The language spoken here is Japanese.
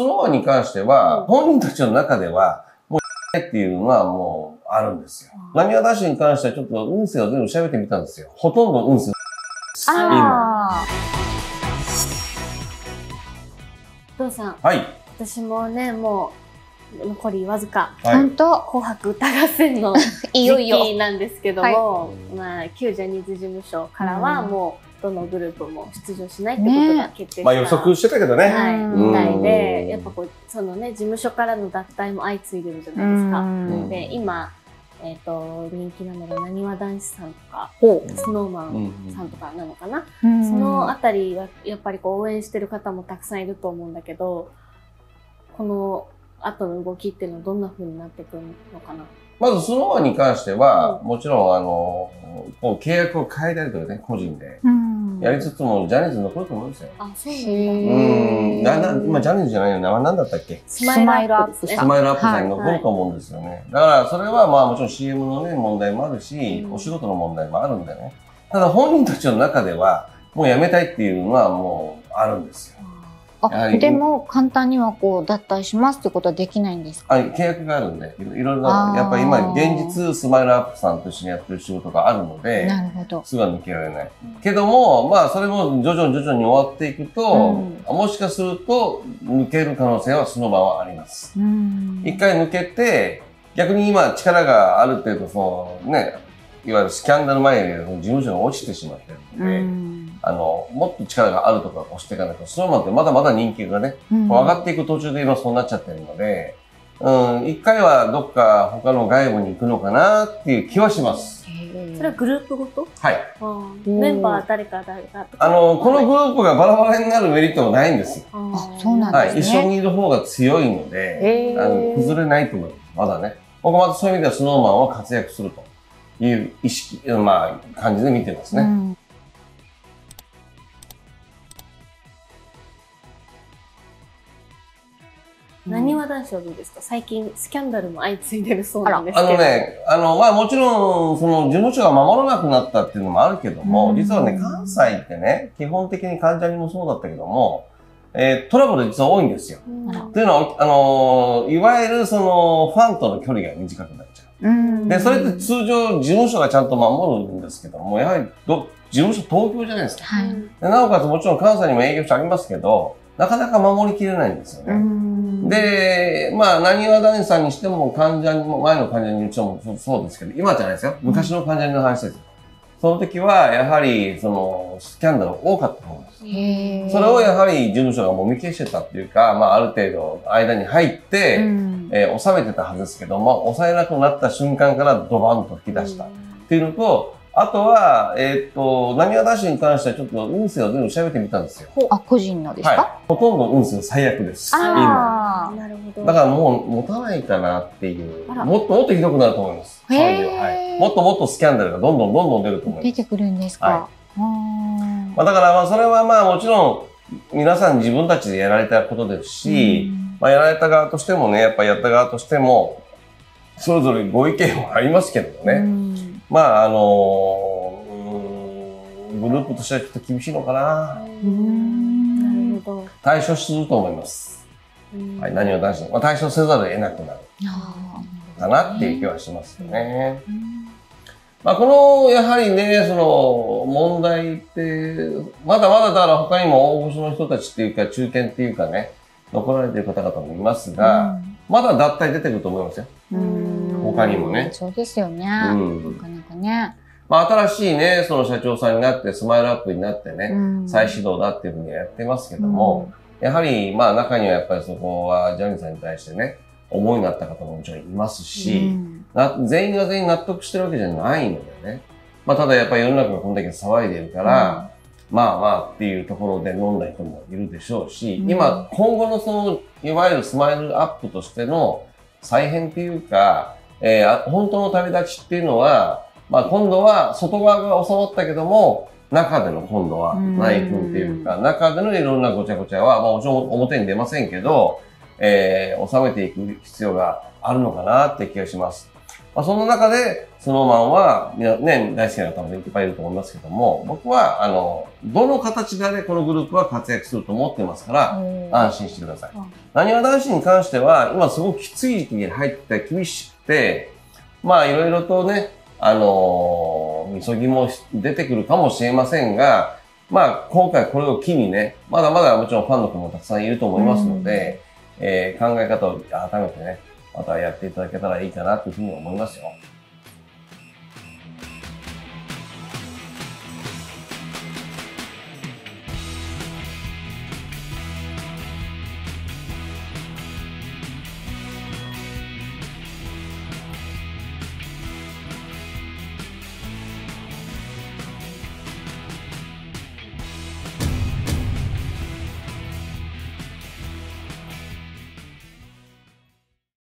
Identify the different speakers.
Speaker 1: そのに関しては、本人たちの中では、もうっていうのはもうあるんですよ。なにわ男子に関してはちょっと運勢を全部調べてみたんですよ。ほとんど運勢
Speaker 2: ああ。
Speaker 3: お父さん、
Speaker 1: はい。
Speaker 3: 私もね、もう残りわずか、
Speaker 2: 本当。
Speaker 3: 紅白歌合戦の
Speaker 2: いよいよ
Speaker 3: 時期なんですけども、まあ、旧ジャニーズ事務所からはもう、どのグループも出場しないってことが決定した。
Speaker 1: まあ予測してたけどね。
Speaker 3: はい、みたいで、やっぱこう、そのね、事務所からの脱退も相次いでるじゃないですか。で、今、人気なのがなにわ男子さんとか、SnowManさんとかなのかな。そのあたりは、やっぱりこう応援してる方もたくさんいると思うんだけど、この後の動きっていうのはどんな風になってくるのかな。
Speaker 1: まずSnowManに関しては、もちろんこう契約を変えたりとかね、個人で。やりつつもジャニーズに残ると思うんですよ。
Speaker 3: あ、そうなんだ。
Speaker 1: 今ジャニーズじゃないよ。名前なんだったっけ？
Speaker 3: スマイルアップですね。
Speaker 1: スマイルアップさんに残ると思うんですよね。だからそれはまあもちろん CM のね、問題もあるし、お仕事の問題もあるんでね。ただ本人たちの中では、もう辞めたいっていうのはもうあるんですよ。
Speaker 2: あ、でも簡単にはこう脱退しますってことはできないんですか？
Speaker 1: 契約があるんで、いろいろな、やっぱり今現実スマイルアップさんと一緒にやってる仕事があるので、
Speaker 2: なるほど。
Speaker 1: すぐは抜けられない。けども、まあそれも徐々に終わっていくと、もしかすると抜ける可能性はその場はあります。一回抜けて、逆に今力がある程度そのね、いわゆるスキャンダル前に事務所が落ちてしまってるので、もっと力があるとか押していかないと、SnowManってまだまだ人気がね、上がっていく途中で今そうなっちゃってるので、一回はどっか他の外部に行くのかなっていう気はします。
Speaker 3: それはグループごと？
Speaker 1: はい。
Speaker 3: メンバー誰かとか。
Speaker 1: このグループがバラバラになるメリットもないんですよ。
Speaker 2: あ、そうなんですね。
Speaker 1: はい。一緒にいる方が強いので、崩れないと思います。まだね。僕はまたそういう意味ではSnowManは活躍するという意識、まあ、感じで見てますね。
Speaker 3: なにわ男子はどうですか？最近スキャンダルも相次いでるそうなんですけど。
Speaker 1: まあもちろん、その事務所が守らなくなったっていうのもあるけども、実はね、関西ってね、基本的に関ジャニもそうだったけども、トラブル実は多いんですよ。というのは、いわゆるその、ファンとの距離が短くなっちゃう。で、それって通常事務所がちゃんと守るんですけども、やはり事務所東京じゃないですか。でなおかつもちろん関西にも営業所ありますけど、なかなか守りきれないんですよね。で、まあ、なにわ男子さんにしても、関ジャニも、前の関ジャニにしてもそうですけど、今じゃないですよ。昔の関ジャニの話です。その時は、やはり、その、スキャンダル多かったと思うんです。それをやはり事務所がもみ消してたっていうか、まあ、ある程度間に入って、収めてたはずですけども、抑えなくなった瞬間からドバンと吹き出したっていうのと、あとは、なにわ男子に関してはちょっと運勢を全部調べてみたんですよ。
Speaker 2: あ、個人のですか？
Speaker 1: はい。ほとんど運勢最悪です。
Speaker 2: 今。
Speaker 3: なるほど。
Speaker 1: だからもう持たないかなっていう。もっとひどくなると思います。はい。もっとスキャンダルがどんどん出ると思います。
Speaker 2: 出てくるんですか？
Speaker 1: まあだからまあそれはまあもちろん皆さん自分たちでやられたことですし、まあやられた側としてもね、やっぱやった側としても、それぞれご意見はありますけどね。まあグループとしてはちょっと厳しいのかな。
Speaker 3: なるほど。
Speaker 1: 対処すると思います。はい、なにわ男子。まあ対処せざるを得なくなる。かなっていう気はしますよね。まあこの、やはりね、その問題って、まだまだだから他にも大御所の人たちっていうか、中堅っていうかね、残られている方々もいますが、まだ脱退出てくると思いますよ。他にもね。
Speaker 2: そうですよね。なかなかね。
Speaker 1: まあ新しいね、その社長さんになって、スマイルアップになってね、再始動だっていうふうにやってますけども、やはりまあ中にはやっぱりそこはジャニーさんに対してね、思いになった方ももちろんいますし、全員が全員納得してるわけじゃないのでね。まあただやっぱり世の中がこんだけ騒いでるから、まあまあっていうところで飲んだ人もいるでしょうし、今後のその、いわゆるスマイルアップとしての再編っていうか、本当の旅立ちっていうのは、まあ今度は外側が収まったけども、中での今度は内紛っていうか、中でのいろんなごちゃごちゃは、まあもちろん表に出ませんけど、収めていく必要があるのかなって気がします。まあ、その中で、スノーマンは、ね、大好きな方もいっぱいいると思いますけども、僕は、どの形であれこのグループは活躍すると思ってますから、安心してください。なにわ男子に関しては、今すごくきつい時期に入って厳しくて、まあ、いろいろとね、みそぎも出てくるかもしれませんが、まあ、今回これを機にね、まだまだもちろんファンの子もたくさんいると思いますので、考え方を改めてね、またやっていただけたらいいかなというふうに思いますよ。